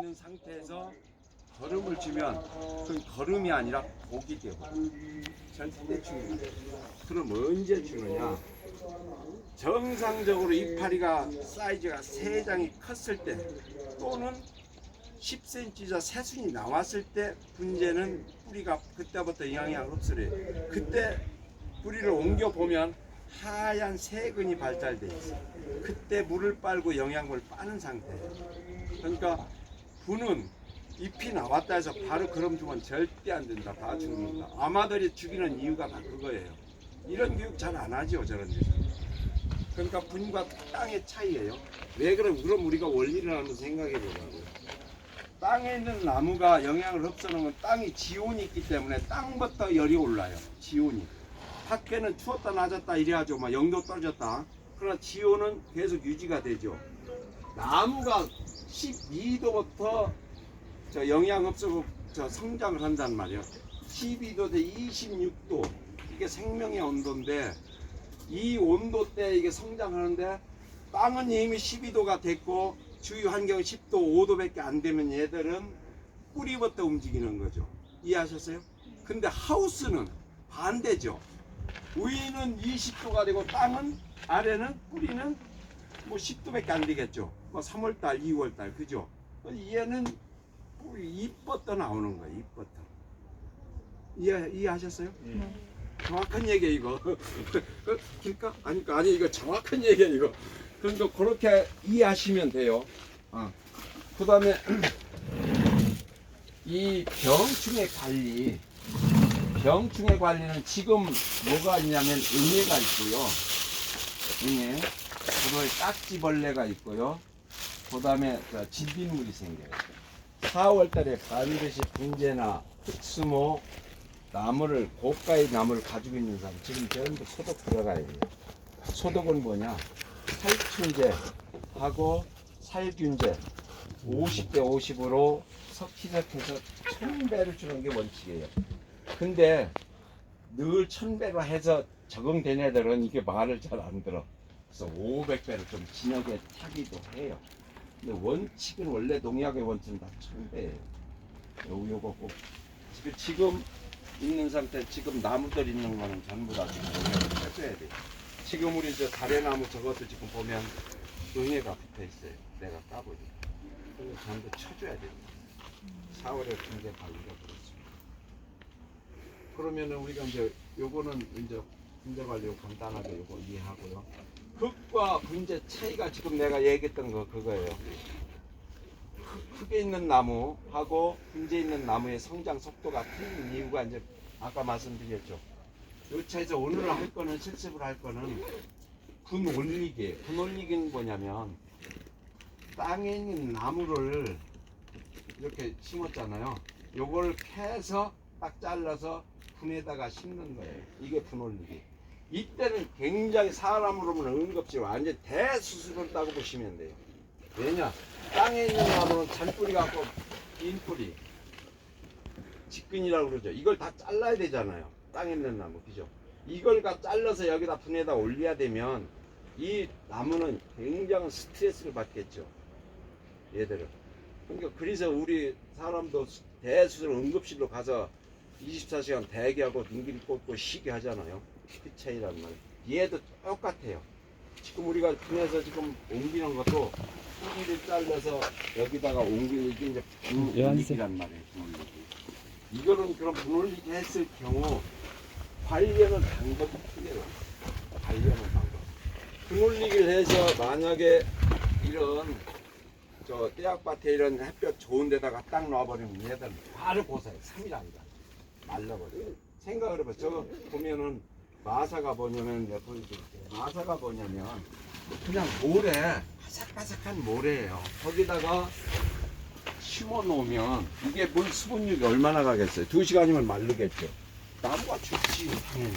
있는 상태에서 거름을 주면 그건 거름이 아니라 독이 되고 절대 주는 거예요. 그럼 언제 주느냐? 정상적으로 이파리가 사이즈가 3장이 컸을 때 또는 10cm자 새순이 나왔을 때 분재는 뿌리가 그때부터 영향을 흡수해요. 그때 뿌리를 옮겨 보면 하얀 세근이 발달돼 있어요. 그때 물을 빨고 영양분을 빠는 상태예요. 그러니까 분은 잎이 나왔다 해서 바로 그럼 주면 절대 안 된다. 다 죽는다. 아마들이 죽이는 이유가 다 그거예요. 이런 교육 잘 안 하죠, 저런 데서. 그러니까 분과 땅의 차이예요. 왜 그럼 우리가 원리를 한번 생각해 보자고요. 땅에 있는 나무가 영양을 흡수하는 건 땅이 지온이 있기 때문에 땅부터 열이 올라요. 지온이. 밖에는 추웠다 낮았다 이래야죠. 막 0도 떨어졌다. 그러나 지온은 계속 유지가 되죠. 나무가 12도부터 영양 흡수로 성장을 한단 말이에요. 12도에서 26도 이게 생명의 온도인데 이 온도 때 이게 성장하는데 땅은 이미 12도가 됐고 주위 환경은 10도, 5도밖에 안 되면 얘들은 뿌리부터 움직이는 거죠. 이해하셨어요? 근데 하우스는 반대죠. 위는 20도가 되고 땅은 아래는 뿌리는 뭐 10도밖에 안 되겠죠. 뭐 3월달, 2월달 그죠? 얘는 잎부터 나오는 거예요. 잎부터. 이해하셨어요? 정확한 얘기야 이거. 길까? 아니 이거 정확한 얘기야 이거. 그러니까 그렇게 이해하시면 돼요. 그 다음에 이 병충해 관리는 지금 뭐가 있냐면 응애가 있고요. 응애, 그다음에 딱지벌레가 있고요. 그 다음에 진딧물이 생겨요. 4월달에 반드시 분재나 흑수모 나무를 고가의 나무를 가지고 있는 사람 지금 전부 소독 들어가야 돼요. 소독은 뭐냐? 살충제하고 살균제 50대 50으로 섞이적해서 1000배를 주는 게 원칙이에요. 근데 늘 1000배로 해서 적응된 애들은 이게 말을 잘 안 들어. 그래서 500배를 좀 진하게 타기도 해요. 근데 원칙은 원래 농약의 원칙은 다 1000배예요. 요거 꼭 지금 있는 상태, 지금 나무들 있는 거는 전부 다 지금 농약을 쳐줘야 돼요. 지금 우리 저 다래나무 저것도 지금 보면 응애가 붙어 있어요. 내가 까보니. 그거 전부 쳐줘야 됩니다. 4월에 분재 관리가 그렇습니다. 그러면은 우리가 이제 요거는 이제 분재 관리 간단하게 요거 이해하고요. 흙과 분재 차이가 지금 내가 얘기했던 거 그거예요. 흙에 있는 나무하고 분재에 있는 나무의 성장 속도가 틀린 이유가 이제 아까 말씀드렸죠. 요 차에서 오늘 할 거는 실습을 할 거는 분 올리기. 분 올리기는 뭐냐면 땅에 있는 나무를 이렇게 심었잖아요. 요걸 캐서 딱 잘라서 분에다가 심는 거예요. 이게 분 올리기. 이때는 굉장히 사람으로 보면 응급시 완전 대수술을 따고 보시면 돼요. 왜냐? 땅에 있는 나무는 잔뿌리 갖고 긴 뿌리 직근이라고 그러죠. 이걸 다 잘라야 되잖아요. 땅에 있는 나무 그죠? 이걸 다 잘라서 여기다 분에다 올려야 되면 이 나무는 굉장한 스트레스를 받겠죠. 얘들은. 그러니까 그래서 우리 사람도 대수술 응급실로 가서 24시간 대기하고 눈길 꽂고 쉬게 하잖아요. 그 차이란 말이에요. 얘도 똑같아요. 지금 우리가 분해서 지금 옮기는 것도 뿌리를 잘라서 여기다가 옮기는 게 이제 분올리기란 말이에요. 분올리기. 이거는 그럼 분올리기 했을 경우 관리하는 방법이 틀려요. 관리하는 방법. 분올리기를 해서 만약에 이런 저 떼약밭에 이런 햇볕 좋은 데다가 딱 놔버리면 얘들은 바로 고사해. 3일 아니다. 말라버려요. 생각을 해봐. 저 보면은 마사가 뭐냐면 내가 보여드릴게요. 마사가 뭐냐면 그냥 모래, 바삭바삭한 모래예요. 거기다가 심어 놓으면 이게 물 수분율이 얼마나 가겠어요? 2시간이면 마르겠죠. 나무가 죽지 당연히.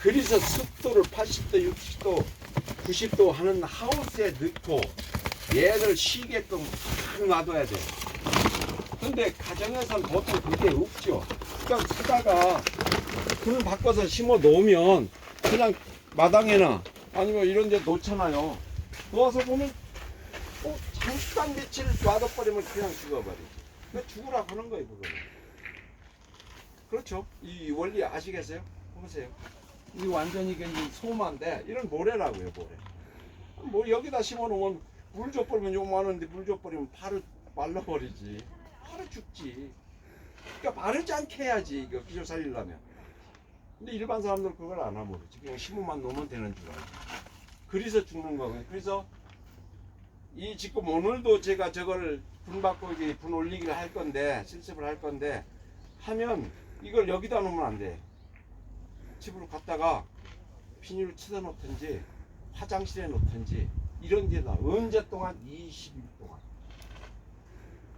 그래서 습도를 80도, 60도, 90도 하는 하우스에 넣고 얘를 쉬게끔 딱 놔둬야 돼요. 근데 가정에서는 보통 그게 없죠. 그냥 사다가 불을 바꿔서 심어 놓으면 그냥 마당에나 아니면 이런 데 놓잖아요. 놓아서 보면 잠깐 며칠 놔둬버리면 그냥 죽어버리지. 그 죽으라고 하는 거예요, 그거는. 그렇죠? 이 원리 아시겠어요? 보세요. 이 완전히 이게 소마인데 이런 모래라고요, 모래. 뭐 여기다 심어놓으면 물 줘버리면 요만한데 물 줘버리면 바로 말라버리지. 바로 죽지. 그러니까 마르지 않게 해야지 이거 기조 살리려면. 근데 일반 사람들은 그걸 안 하면 모르지. 그냥 심어만 놓으면 되는 줄 알고. 그래서 죽는 거거든요. 그래서 이 지금 오늘도 제가 저걸 분 받고 이게 분 올리기를 할 건데 실습을 할 건데 하면 이걸 여기다 놓으면 안 돼. 집으로 갔다가 비닐을 쳐다 놓든지 화장실에 놓든지 이런 데다 언제 동안 20일 동안.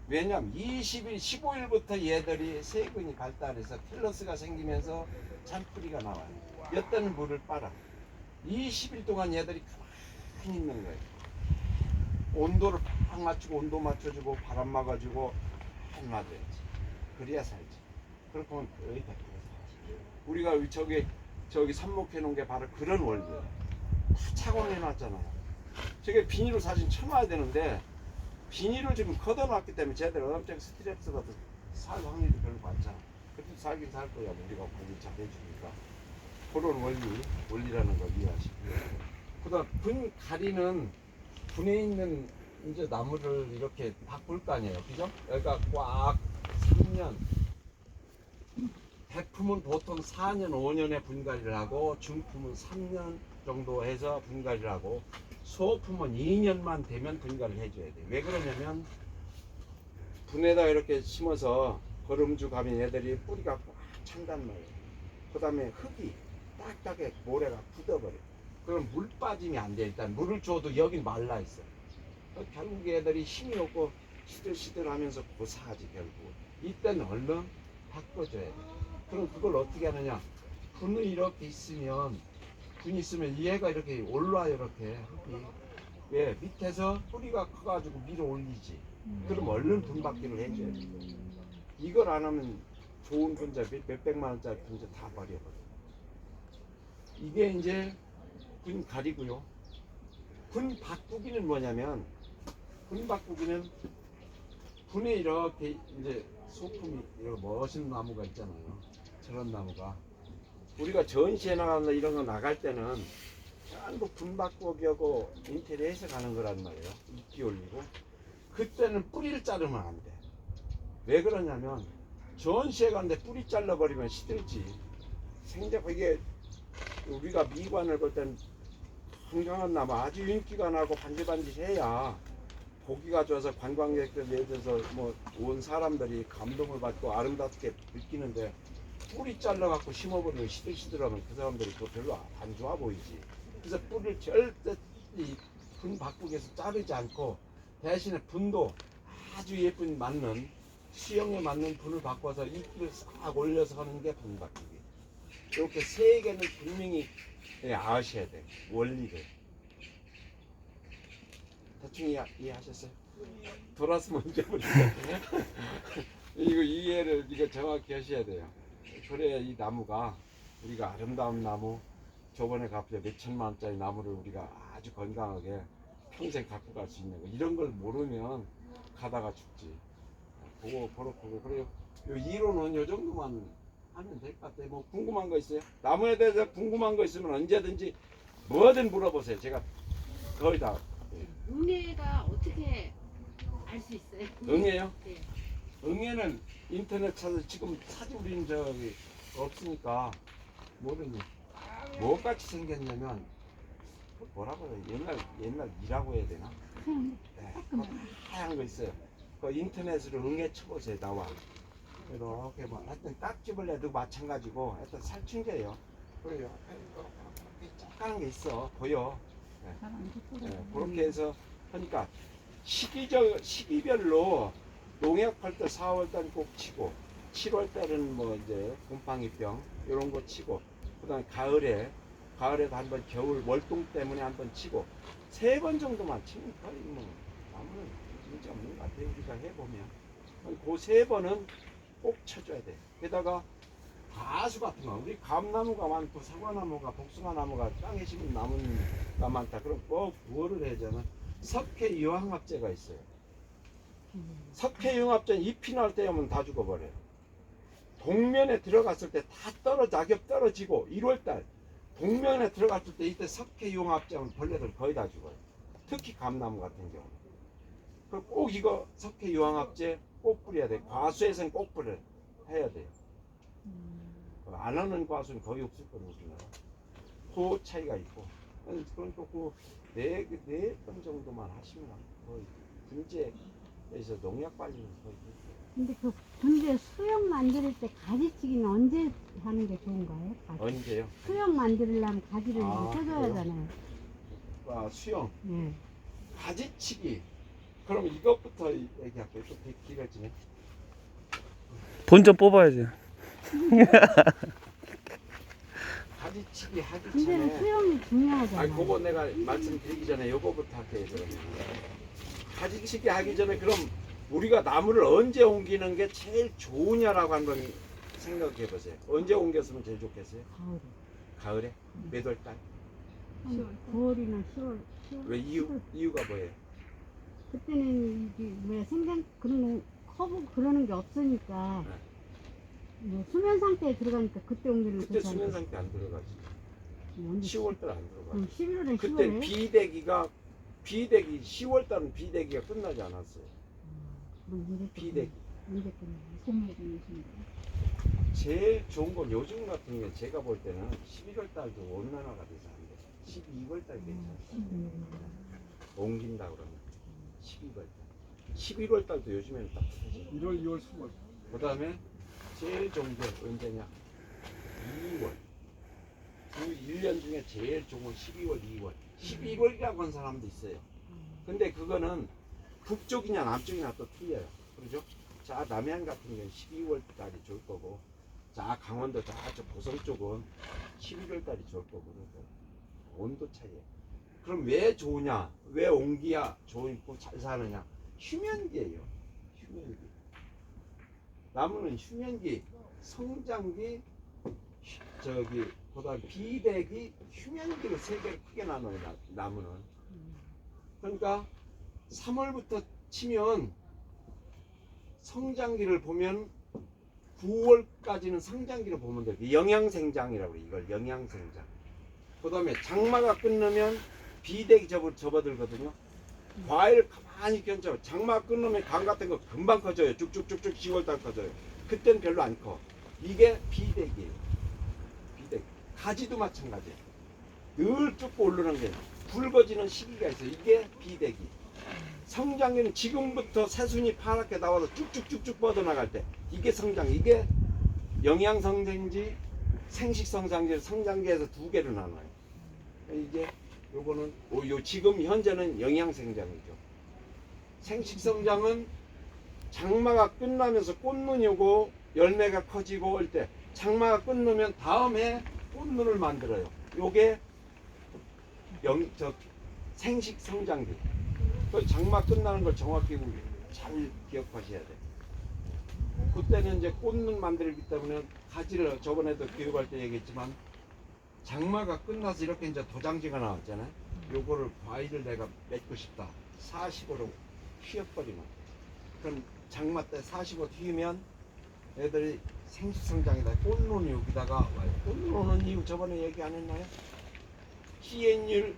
왜냐면 20일 15일부터 얘들이 세균이 발달해서 텔러스가 생기면서 잔뿌리가 나와요. 엿대는 물을 빨아 20일 동안 얘들이 가만히 있는 거예요. 온도를 팍 맞추고 온도 맞춰주고 바람 막아주고 팍 놔둬야지. 그래야 살지. 그렇게 하면 거의 100% 살지. 우리가 저기 삽목해 놓은 게 바로 그런 원리예요. 다 착용해 놨잖아요. 저게 비닐로 사진 쳐놔야 되는데 비닐을 지금 걷어놨기 때문에 쟤들 엄청 스트레스 받아서 살 확률이 별로 많잖아. 그래도 살긴 살 거야. 우리가 관리 잘 해주니까. 그런 원리라는 걸 이해하시고요. 그 다음 분 가리는 분에 있는 이제 나무를 이렇게 바꿀 거 아니에요. 그죠? 여기가 꽉 3년 백품은 보통 4년, 5년에 분갈이를 하고 중품은 3년 정도 해서 분갈이를 하고 소품은 2년만 되면 분갈이를 해줘야 돼요. 왜 그러냐면 분에다 이렇게 심어서 거름주 가면 얘들이 뿌리가 꽉 찬단 말이에요. 그 다음에 흙이 딱딱해 모래가 굳어버려. 그럼 물 빠짐이 안 돼. 일단 물을 줘도 여긴 말라 있어. 결국 애들이 힘이 없고 시들시들하면서 고사하지 결국. 이때는 얼른 바꿔줘야 돼. 그럼 그걸 어떻게 하느냐? 분이 이렇게 있으면 얘가 이렇게 올라요. 이렇게 흙이. 왜? 밑에서 뿌리가 커가지고 밀어 올리지. 그럼 얼른 분 받기를 해줘야 돼. 이걸 안 하면 좋은 분자 몇백만 원짜리 분자 다 버려버려. 이게 이제 분 가리고요. 분 바꾸기는 뭐냐면 분 바꾸기는 분에 이렇게 이제 소품이 이런 멋있는 나무가 있잖아요. 저런 나무가 우리가 전시회 나가나 이런 거 나갈 때는 전부 분 바꾸기하고 인테리어에서 가는 거란 말이에요. 이끼 올리고 그때는 뿌리를 자르면 안 돼. 왜 그러냐면 전시회 가는데 뿌리 잘라버리면 시들지. 이게 우리가 미관을 볼 때는 건강한 나무 아주 윤기가 나고 반질반질해야 보기가 좋아서 관광객들 예를 들어서 뭐 온 사람들이 감동을 받고 아름답게 느끼는데 뿌리 잘라갖고 심어버리면 시들시들하면 그 사람들이 그거 별로 안 좋아 보이지. 그래서 뿌리를 절대 분 바꾸기에서 자르지 않고 대신에 분도 아주 예쁜 맞는 수영에 맞는 분을 바꿔서 이끼를 싹 올려서 하는 게 분 바꾸기. 이렇게 세 개는 분명히 아셔야 돼. 원리를. 대충 이해하셨어요? 돌았으면 언제 버리고 이거 이해를 이거 정확히 하셔야 돼요. 그래야 이 나무가 우리가 아름다운 나무 저번에 갑자기 몇천만 원짜리 나무를 우리가 아주 건강하게 평생 갖고 갈 수 있는 거 이런 걸 모르면 가다가 죽지. 그렇고 그래요. 요 이론은 요 정도만 하면 될 것 같아요. 뭐 궁금한 거 있어요? 나무에 대해서 궁금한 거 있으면 언제든지 뭐든 물어보세요. 제가 거의 다. 응애가 어떻게 알 수 있어요? 응애요? 네. 응애는 인터넷 찾아서 지금 사진 우리는 저기 없으니까 모르니 뭐같이 생겼냐면 뭐라고 해요? 옛날 이라고 해야 되나? 네, 하얀 거 있어요. 그 인터넷으로 응애 쳐보세요. 나와. 이렇게 뭐 하여튼 딱지벌레도 마찬가지고 하여튼 살충제예요. 그래요. 짝가는 게 있어 보여. 네, 그렇게 해서 하니까 시기별로 농약할 때 4월 달에 꼭 치고 7월 달은 뭐 이제 곰팡이병 이런 거 치고 그다음에 가을에도 한번 겨울 월동 때문에 한번 치고 3번 정도만 치면 거의 뭐 나무는 진짜 없는 것 같아요. 우리가 해보면 그 3번은 꼭 쳐줘야 돼. 게다가 다수 같은 거 우리 감나무가 많고 사과나무가 복숭아나무가 땅에 심은 나무가 많다. 그럼 꼭 구월을 해야잖아. 석회유황합제가 있어요. 석회유황합제는 잎이 날 때 하면 다 죽어버려요. 동면에 들어갔을 때 다 낙엽 떨어지고 1월달 동면에 들어갔을 때 이때 석회유황합제하면 벌레들 거의 다 죽어요. 특히 감나무 같은 경우. 꼭 이거 석회유황합제 꼭 뿌려야 돼. 과수에서는 꼭 뿌려야 돼요. 안 하는 과수는 거의 없을 거예요. 그 차이가 있고. 그러니까 네 번 정도만 하시면 거의 분재에서 농약 발리는 거의. 근데 그 분재 수영 만들 때 가지치기는 언제 하는 게 좋은가요? 가지. 언제요? 수영 만들려면 가지를 아, 쳐줘야 그래요? 하잖아요. 수영, 네. 가지치기. 그럼 이것부터 얘기할게요. 또 되게 길어지네. 돈 좀 뽑아야지. 가지치기 하기 분재는 전에. 수영이 중요하잖아요. 아니, 그거 내가 말씀드리기 전에 요거부터 할게요. 가지치기 하기 전에 그럼 우리가 나무를 언제 옮기는 게 제일 좋으냐라고 한번 생각해 보세요. 언제 옮겼으면 제일 좋겠어요? 가을에. 가을에? 몇 월 달? 9월이나 10월. 왜 이유가 뭐예요? 그때는 이게 왜 생장 그런 커브 그러는 게 없으니까 뭐 수면 상태에 들어가니까 그때 옮기는 그때 수면 상태 안 들어가지. 10월 달 안 들어가지. 11월에 그때 10월에 비대기 10월 달은 비대기가 끝나지 않았어요. 비대기. 언제 끝나요? 봄에도 제일 좋은 건 요즘 같은 게 제가 볼 때는 11월 달도 온난화가 돼서 안 돼. 12월 달 괜찮아요. 옮긴다 그러면 12월 달. 11월 달도 요즘에는 딱 1월, 2월, 10월. 그 다음에 제일 좋은 게 언제냐? 2월. 1년 중에 제일 좋은 건 12월, 2월. 12월이라고 하는 사람도 있어요. 근데 그거는 북쪽이냐 남쪽이냐 또 틀려요. 그러죠? 자, 남해안 같은 경우는 12월 달이 좋을 거고, 자, 강원도 저쪽 고성 쪽은 11월 달이 좋을 거고, 그러니까 온도 차이예요. 그럼 왜 좋으냐? 왜 온기야 좋고 잘 사느냐? 휴면기예요. 휴면기. 나무는 휴면기, 성장기, 그다음 비대기, 휴면기를 세 개를 크게 나눠요. 나무는. 그러니까 3월부터 치면 성장기를 보면 9월까지는 성장기를 보면 돼요. 영양생장이라고 그래요. 이걸 영양생장. 그 다음에 장마가 끝나면 비대기 접어들거든요. 과일을 가만히 견져. 장마가 끝나면 감 같은 거 금방 커져요. 쭉쭉쭉쭉 10월달 커져요. 그때는 별로 안 커. 이게 비대기예요. 비대기. 가지도 마찬가지예요. 늘 쭉 오르는 게 굵어지는 시기가 있어요. 이게 비대기. 성장기는 지금부터 새순이 파랗게 나와서 쭉쭉쭉쭉 뻗어나갈 때 이게 성장. 이게 영양성장지, 생식성장지, 성장기에서 두 개를 나눠요. 이제 요거는 지금 현재는 영양생장이죠. 생식성장은 장마가 끝나면서 꽃눈이 오고 열매가 커지고 할 때 장마가 끝나면 다음에 꽃눈을 만들어요. 요게 생식성장기. 장마 끝나는 걸 정확히 잘 기억하셔야 돼요. 그때는 이제 꽃눈 만들기 때문에 가지를 저번에도 교육할 때 얘기했지만 장마가 끝나서 이렇게 이제 도장지가 나왔잖아요. 요거를 과일을 내가 맺고 싶다. 45로 휘어버리면 그럼 장마 때 45 휘면 애들이 생식성장이다. 꽃눈이 여기다가 와요. 꽃눈 오는 이유 저번에 얘기 안 했나요? 시엔율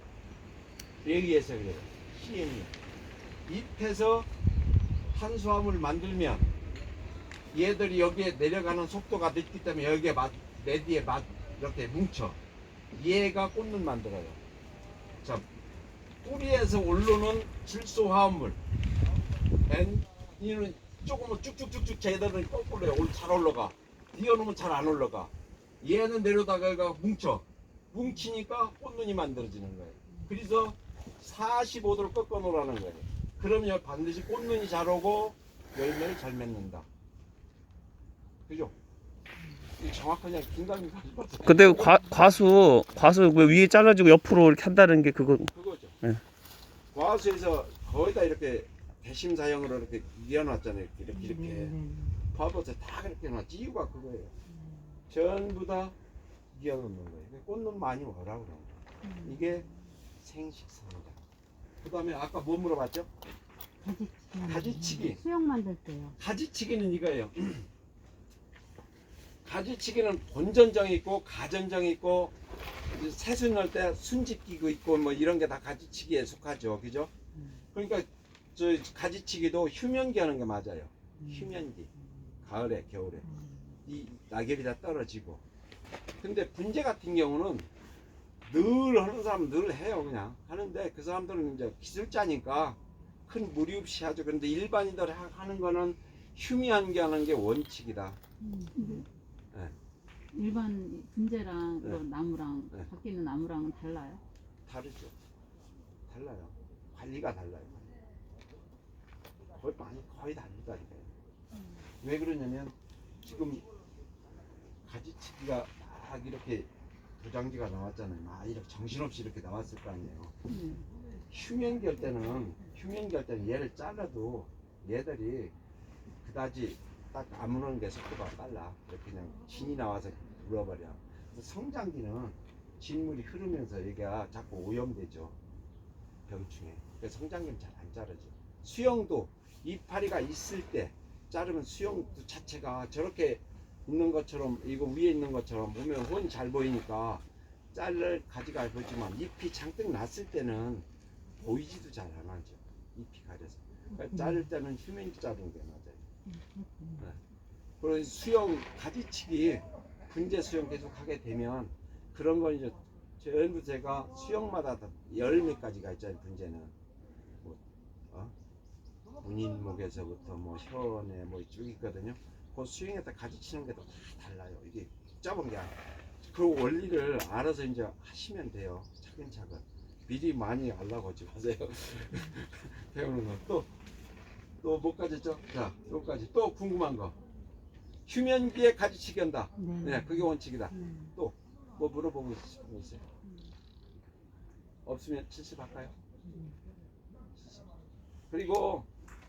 얘기해서 그래요. 시엔율. 잎에서 탄수화물을 만들면 얘들이 여기에 내려가는 속도가 늦기 때문에 여기에 내 뒤에 이렇게 뭉쳐. 얘가 꽃눈 만들어요. 자, 뿌리에서 올라오는 질소화합물. 얘는 조금은 쭉쭉쭉쭉 쟤들은 거꾸로 잘 올라가. 뛰어놓으면 잘 안 올라가. 얘는 내려다가 뭉쳐. 뭉치니까 꽃눈이 만들어지는 거예요. 그래서 45도를 꺾어 놓으라는 거예요. 그러면 반드시 꽃눈이 잘 오고 열매를 잘 맺는다. 그죠? 정확하냐 긴가민가 하지 근데 과수 왜 위에 잘라지고 옆으로 이렇게 한다는 게 그거죠. 네. 과수에서 거의 다 이렇게 대심사형으로 이렇게 이어놨잖아요. 이렇게. 봐보세요. 다 그렇게 놨지. 이유가 그거예요. 전부 다 이어놓는 거예요. 꽃눈 많이 오라고 그러는 거예요. 이게 생식성장. 그다음에 아까 뭐 물어봤죠? 가지치기. 가지치기. 수영 만들 때요. 가지치기는 이거예요. 가지치기는 본전정이 있고 가전정이 있고 이제 새순 넣을 때 순짓기구 있고 뭐 이런 게 다 가지치기에 속하죠. 그죠? 그러니까 저 가지치기도 휴면기 하는 게 맞아요. 휴면기. 가을에 겨울에 이 낙엽이 다 떨어지고. 근데 분재 같은 경우는 늘 하는 사람은 늘 해요. 그냥 하는데 그 사람들은 이제 기술자니까 큰 무리 없이 하죠. 그런데 일반인들 하는 거는 휴미한게 하는 게 원칙이다. 네. 일반 분재랑 네. 그런 나무랑 네. 밖에 있는 나무랑은 달라요? 다르죠. 달라요. 관리가 달라요. 거의 다르다니까요. 왜 그러냐면 지금 가지치기가 막 이렇게 도장지가 나왔잖아요. 막 이렇게 정신없이 이렇게 나왔을 거 아니에요. 휴면기 할 때는 얘를 잘라도 얘들이 그다지 딱 아무런 게 속도가 빨라. 이렇게 그냥 진이 나와서 물어버려. 그래서 성장기는 진물이 흐르면서 얘가 자꾸 오염되죠. 병충해. 그래서 성장기는 잘 안 자라죠. 수영도 이파리가 있을 때 자르면 수영 자체가 저렇게 있는 것처럼 이거 위에 있는 것처럼 보면 훤히 잘 보이니까 자를 가지가 보지만 잎이 잔뜩 났을 때는 보이지도 잘 안 하죠. 잎이 가려서. 그러니까 자를 때는 휴면기 자르는 게 맞아요. 네. 그리고 수영 가지치기 분재 수영 계속 하게 되면 그런 건 이제 전부 제가 수영마다 열 몇 가지가 있잖아요. 분재는 뭐 문인목에서부터 뭐 현에 뭐 쭉 있거든요. 그 수영에다 가지치는 게 다 달라요. 이게 복잡한 게 아니라 그 원리를 알아서 이제 하시면 돼요. 차근차근 미리 많이 알라고 하지 마세요. 배우는 거 또 뭐까지 했죠? 자, 요까지 또 궁금한 거. 휴면기에 가지치기 한다. 네, 그게 원칙이다. 또 뭐 물어보고 싶은 거 있어요? 없으면 70 할까요? 70. 그리고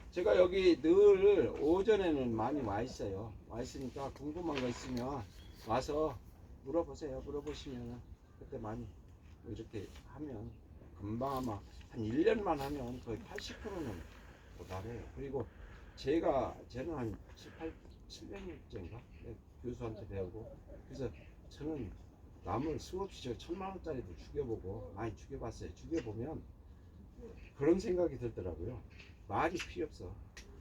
제가 여기 늘 오전에는 많이 와 있어요. 와 있으니까 궁금한 거 있으면 와서 물어보세요. 물어보시면 그때 많이 이렇게 하면 금방 아마 한 1년만 하면 거의 80%는 도달해요. 그리고 저는 한 700년째인가 교수한테 배우고 그래서 저는 남을 수없이 저 1000만원짜리도 죽여보고 많이 죽여봤어요. 죽여보면 그런 생각이 들더라고요. 말이 필요 없어.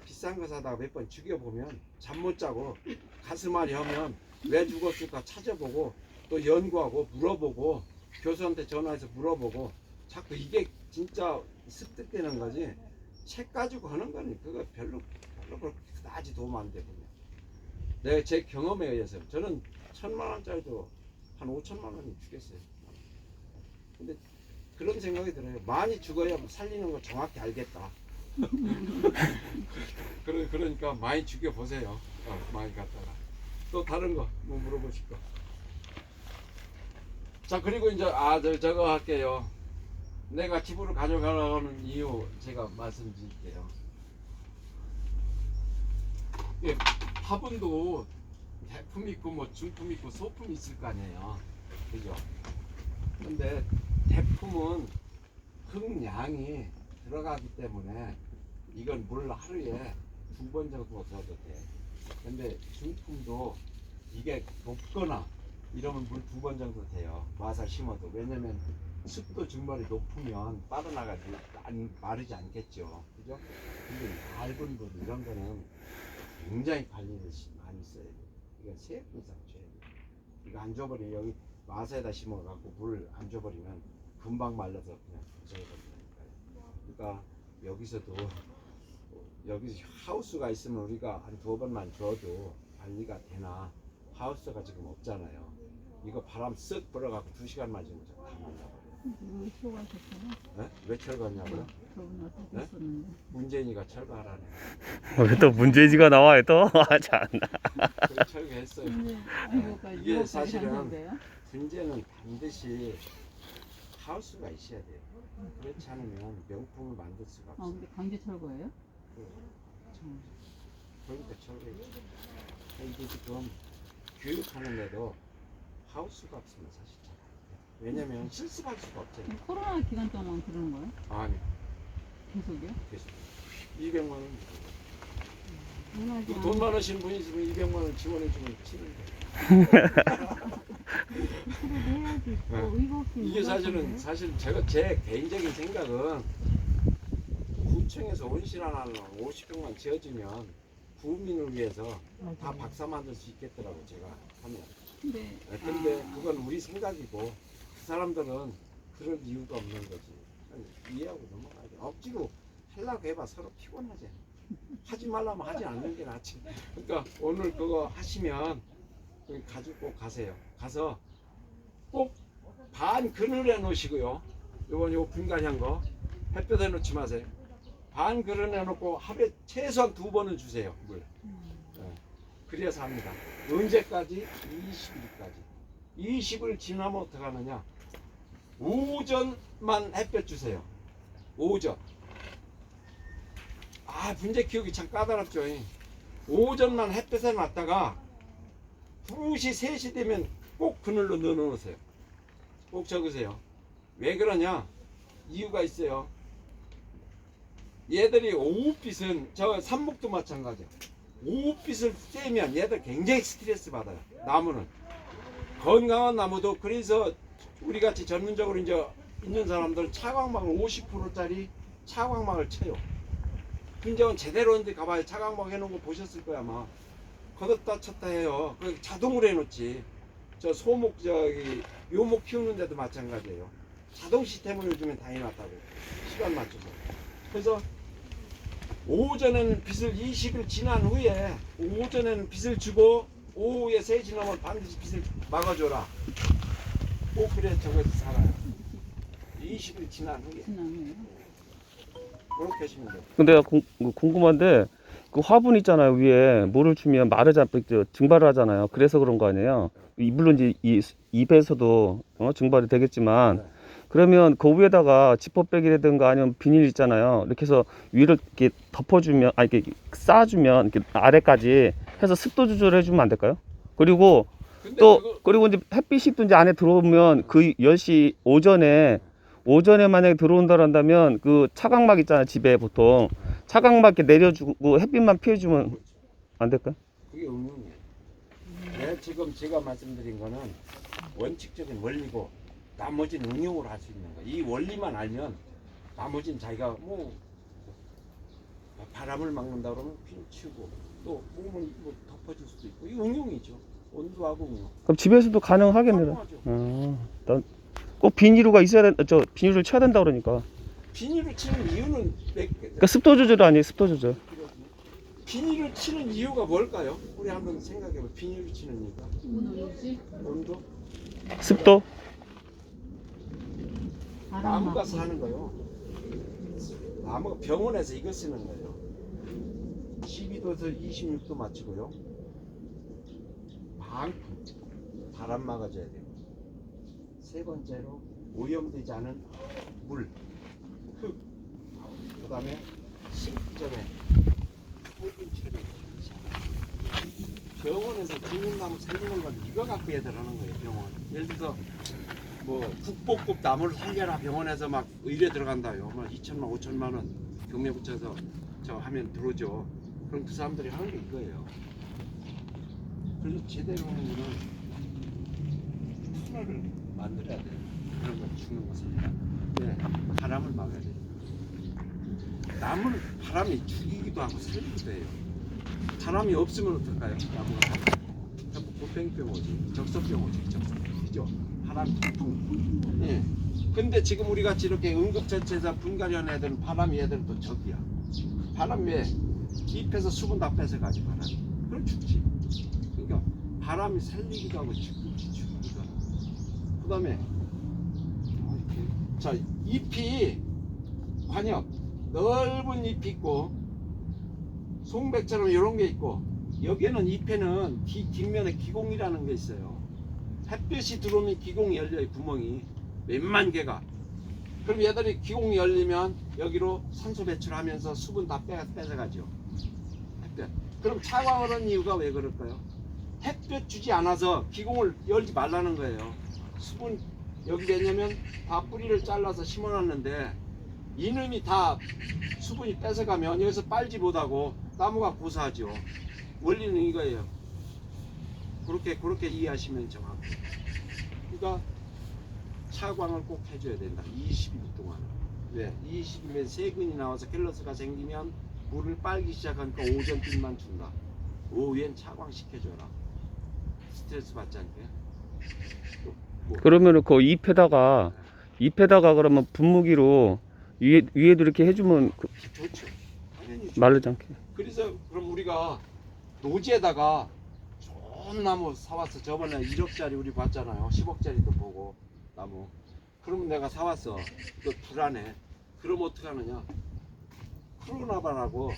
비싼 거 사다가 몇 번 죽여보면 잠 못 자고 가슴앓이 하면 왜 죽었을까 찾아보고 또 연구하고 물어보고 교수한테 전화해서 물어보고 자꾸 이게 진짜 습득되는 거지. 책 가지고 하는 거는 그거 별로 그렇게 그다지 도움 안 되거든요. 내가 제 경험에 의해서 저는 1000만원짜리도 한 5천만원이 주겠어요. 근데 그런 생각이 들어요. 많이 죽어야 살리는 거 정확히 알겠다. 그러니까 많이 죽여보세요. 많이 갖다가. 또 다른 거 뭐 물어보실 거. 자, 그리고 이제 저거 할게요. 내가 집으로 가져가려는 이유 제가 말씀드릴게요. 예, 화분도 대품 있고 뭐 중품 있고 소품 있을 거 아니에요. 그죠? 근데 대품은 흙량이 들어가기 때문에 이건 물 하루에 2번 정도 줘도 돼. 근데 중품도 이게 높거나 이러면 물 2번 정도 돼요. 와서 심어도. 왜냐면 습도 증발이 높으면 빠져나가지 마르지 않겠죠. 그죠? 근데 얇은 물 이런 거는 굉장히 관리를 많이 써야 돼요. 이건 3분 이상 줘야 돼요. 이거 안 줘버리면 여기 마사에다 심어갖고 물 안 줘버리면 금방 말라서 그냥 부서져버리니까요. 그러니까 여기서 하우스가 있으면 우리가 한 2번만 줘도 관리가 되나 하우스가 지금 없잖아요. 이거 바람 쓱 불어갖고 2시간 맞으면 다 말라버려요. 초가 좋잖아. 네? 왜 철거하냐고요? 저분 어떻게 네? 했었는데. 문재인이가 철거하라네. 왜 또 문제지가 나와요 또? 하지 않나. 그래 철거했어요. 이게 사실은 하는데요? 분재는 반드시 하우스가 있어야 돼요. 그렇지 않으면 명품을 만들 수가 없어요. 근데 강제 철거예요? 그러니까 철거했죠. 이게 지금 교육하는데도 하우스가 없으면 사실 잘 안 돼요. 왜냐면 실습할 수가 없잖아요. 코로나 기간 동안 그러는 거예요? 아니 계속이요? 200만 원. 얼마지 그 돈 많으신 분이 있으면 200만 원 지원해주면 치는데. 그래도 해야지. 네. 의복이 이게 사실 제가 제 개인적인 생각은 구청에서 온실 하나는 50평만 지어주면 구민을 위해서 다 박사 만들 수 있겠더라고 제가 하면. 근데 근데 그건 우리 생각이고 그 사람들은 그럴 이유가 없는 거지. 아니, 이해하고 넘어가야 돼. 억지로 하려고 해봐 서로 피곤하지. 하지 말라면 하지 않는 게 낫지. 그러니까 오늘 그거 하시면 가지고 꼭 가세요. 가서 꼭 반 그늘에 놓으시고요. 요거 분갈이한 거 햇볕에 놓지 마세요. 반 그늘에 놓고 하루에 최소한 2번은 주세요. 물. 네. 그래서 합니다. 언제까지? 20일까지. 20일 지나면 어떡하느냐? 오전만 햇볕 주세요. 오전. 분재 키우기 참 까다롭죠. 오전만 햇볕에 놨다가 2시, 3시 되면 꼭 그늘로 넣어놓으세요. 꼭 적으세요. 왜 그러냐? 이유가 있어요. 얘들이 오후빛은 저 삽목도 마찬가지야. 오후빛을 쐬면 얘들 굉장히 스트레스 받아요. 나무는 건강한 나무도. 그래서 우리 같이 전문적으로 이제 있는 사람들은 차광막을 50%짜리 차광막을 쳐요. 김정은 제대로 있는데 가봐요. 차광막 해놓은 거 보셨을 거야 아마. 걷었다 쳤다 해요. 자동으로 해놓지. 저 소목 묘목 키우는데도 마찬가지예요. 자동 시스템으로 요즘에 다 해놨다고. 시간 맞춰서. 그래서 오전에는 빛을 20일 지난 후에 오전에는 빛을 주고 오후에 3시 넘으면 반드시 빛을 막아줘라. 꼭 그래 저것이 살아요. 20일 지난 후에. 지나네요. 그렇게 하시면 돼요. 근데 내가 궁금한데 그 화분 있잖아요. 위에 물을 주면 증발을 하잖아요. 그래서 그런 거 아니에요? 물론 이제 이 잎에서도 증발이 되겠지만 그러면 그 위에다가 지퍼백이라든가 아니면 비닐 있잖아요. 이렇게 해서 위를 이렇게 덮어주면 이렇게 쌓아주면 이렇게 아래까지 해서 습도 조절해 주면 안 될까요? 그리고 또 그리고 이제 햇빛이 또 이제 안에 들어오면 그 10시 오전에 만약에 들어온다란다면 그 차광막 있잖아요. 집에 보통 차광막 이렇게 내려주고 햇빛만 피해주면 안 될까요? 그게 응용이에요. 지금 제가 말씀드린 거는 원칙적인 원리고 나머지는 응용으로 할 수 있는 거예요. 이 원리만 알면 나머지는 자기가 뭐 바람을 막는다 그러면 핀 치우고 또 몸을 뭐 덮어줄 수도 있고 이 응용이죠. 온도하고 응용. 그럼 집에서도 가능하겠네요. 가능하죠. 꼭 비닐루가 있어야 비닐을 쳐야 된다 그러니까. 비닐을 치는 이유는 그러니까 습도 조절 아니에요, 습도 조절. 비닐을 치는 이유가 뭘까요? 우리 한번 생각해봐. 비닐을 치는 이유가 온도? 습도? 나무가 사는 거요. 나무가 병원에서 이거 쓰는 거예요. 12도에서 26도 맞추고요. 방풍, 바람 막아줘야 돼요. 세 번째로 오염되지 않은 물, 흙, 그 다음에 식전에 소금 처리. 병원에서 진흙나무 살리는 건 이거 갖고 얘들 하는 거예요. 병원. 예를 들어서 뭐 국보급 나무를 살려라 병원에서 막 의뢰 들어간다요. 막 2천만 5천만 원 경매 붙여서 저 하면 들어오죠. 그럼 그 사람들이 하는 게 이거예요. 그래서 제대로 하는 거는 터널을 만들어야 돼요. 그런 걸 죽는 것은. 네, 바람을 막아야 돼요. 나무는 바람이 죽이기도 하고 살리기도 해요. 바람이 없으면 어떨까요? 나무가 곰팽이병 오지, 적석병 오지, 적석병 그죠? 바람 통풍. 예. 근데 지금 우리 같이 이렇게 응급처치에서 분갈이하는 애들은 바람이 애들은 또 적이야. 바람 왜? 잎에서 수분 다 뺏어가지 바람. 그럼 죽지. 그러니까 바람이 살리기도 하고 죽기도 하고. 그다음에 자 잎이 관엽 넓은 잎이 있고 송백처럼 이런 게 있고 여기에는 잎에는 뒷면에 기공이라는 게 있어요. 햇볕이 들어오면 기공이 열려요. 구멍이 몇만 개가. 그럼 얘들이 기공이 열리면 여기로 산소 배출하면서 수분 다 뺏어가죠. 햇볕. 그럼 차광을 하는 이유가 왜 그럴까요? 햇볕 주지 않아서 기공을 열지 말라는 거예요. 수분 여기 왜냐면 다 뿌리를 잘라서 심어놨는데 이놈이 다 수분이 뺏어가면 여기서 빨지 못하고 나무가 고사하죠. 원리는 이거예요. 그렇게 이해하시면 정확해요. 그러니까 차광을 꼭 해줘야 된다. 20일 동안. 왜? 20일에 세균이 나와서 갤러스가 생기면 물을 빨기 시작하니까 오전빛만 준다. 오후엔 차광 시켜줘라. 스트레스 받지 않게. 그러면은 그 잎에다가 그러면 분무기로 위에도 이렇게 해주면 좋죠. 당연히 좋죠. 마르지 않게. 그래서 그럼 우리가 노지에다가 좋은 나무 사왔어. 저번에 1억짜리 우리 봤잖아요. 10억짜리도 보고 나무. 그러면 내가 사왔어. 그 불안해. 그럼 어떻게 하느냐? 크로나바라고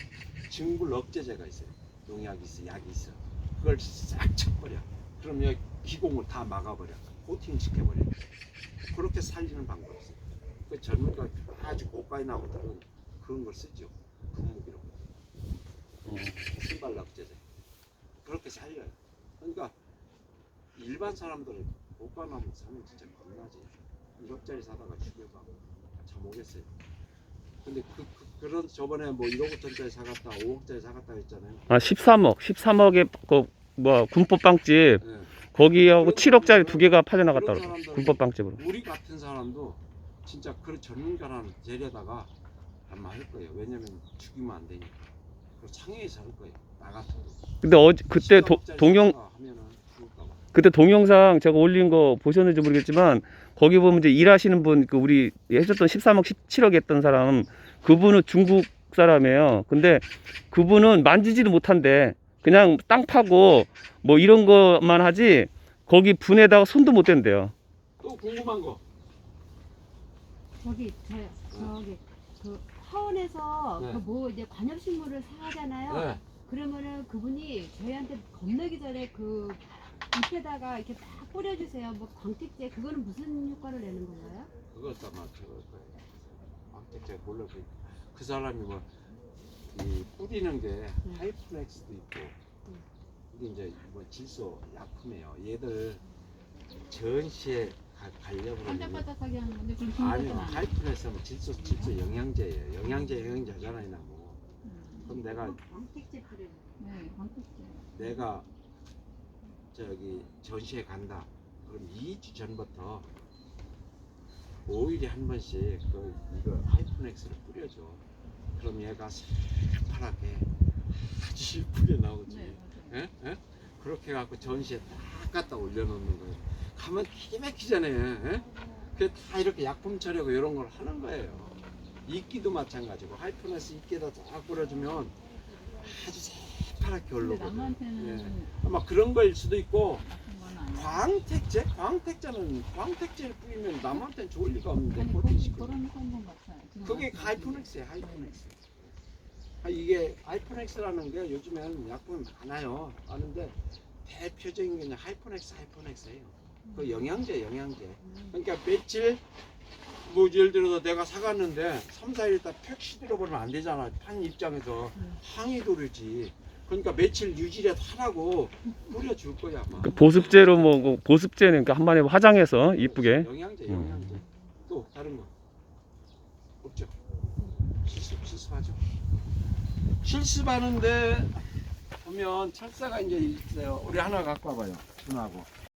증불 억제제가 있어요. 농약이 있어, 약이 있어. 그걸 싹 쳐버려. 그럼 여기 기공을 다 막아버려. 코팅 시켜버려. 그렇게 살리는 방법이 있어요. 그 전문가 아주 고가의 나무들은 그런 걸 쓰죠. 분무기로. 신발 억제제. 그렇게 살려요. 그러니까 일반 사람들은 고가 나무 사면 진짜 겁나지. 1억짜리 사다가 죽여가 참 오겠어요. 근데 그런 저번에 뭐 1억 5천짜리 사갔다 5억짜리 사갔다 했잖아요. 아 13억에 그 뭐 군법빵집 네. 거기하고 7억짜리 두 개가 팔려나갔다 그런 그러고 사람들은 군법빵집으로. 우리 같은 사람도 진짜 그런 전문가라는 데려다가 아마 할 거예요. 왜냐면 죽이면 안 되니까. 그리고 창해에서 할 거예요. 나 같아도. 근데 그때 13억짜리 동영 사다가 하면은 죽을까 봐. 그때 동영상 제가 올린 거 보셨는지 모르겠지만 거기 보면 이제 일하시는 분 그 우리 해줬던 13억 17억 했던 사람 그분은 중국 사람이에요. 근데 그분은 만지지도 못한대. 그냥 땅 파고 뭐 이런 것만 하지 거기 분에다가 손도 못 댄대요. 또 궁금한 거. 저기 그 화원에서 네. 그 뭐 이제 관엽식물을 사잖아요. 네. 그러면은 그분이 저희한테 겁나기 전에 그 잎에다가 이렇게 딱 뿌려주세요. 뭐 광택제 그거는 무슨 효과를 내는 건가요? 그것도 아마 저걸 거예요. 제가 몰라 그 사람이 뭐 이 뿌리는 게 하이프렉스도 있고 이게 이제 뭐 질소 약품이에요. 얘들 전시에 가려고 그러면 반짝반짝하게 하는 건데 그럼 아니요 좋은 것은 하이프렉스는 질소 영양제예요. 영양제잖아요 나무. 그럼 내가 광택제 뿌려. 네, 광택제. 내가 저기 전시회 간다. 그럼 2주 전부터 5일에 한 번씩 이거 하이프렉스를 뿌려줘. 그럼 얘가 새파랗게 아주 이쁘게 나오지. 네, 맞아요. 예? 예? 그렇게 해갖고 전시에 딱 갖다 올려놓는 거예요. 가면 기가 막히잖아요. 예? 그게 다 이렇게 약품 처리하고 이런 걸 하는 거예요. 이끼도 마찬가지고 하이프렉스 이끼에다 딱 뿌려주면 아주 새파랗게 근데 올라오거든요. 나무한테는 예. 아마 그런 거일 수도 있고 나쁜 건 아니에요. 광택제? 광택제를 뿌리면 남한테는 좋을 리가 없는데 아니 코팅시켜. 그런 성분 같아요. 지금 그게 말씀하신 하이퍼넥스예요. 하이퍼넥스. 이게 하이퍼넥스라는 게 요즘엔 약품이 많아요. 많은데 대표적인 게 그냥 하이퍼넥스예요. 그 영양제. 그러니까 며칠 뭐 예를 들어서 내가 사갔는데 3, 4일 있다 팩 시들어버리면 안 되잖아. 판 입장에서 항의 도르지. 그러니까 며칠 유지를 하라고 뿌려줄 거야 아마. 그 보습제로 뭐 보습제는 그 한마디 화장해서 이쁘게. 영양제. 또 다른 거 없죠. 실습하죠. 실습하는데 보면 철사가 이제 있어요. 우리 하나 갖고 와봐요. 준하고.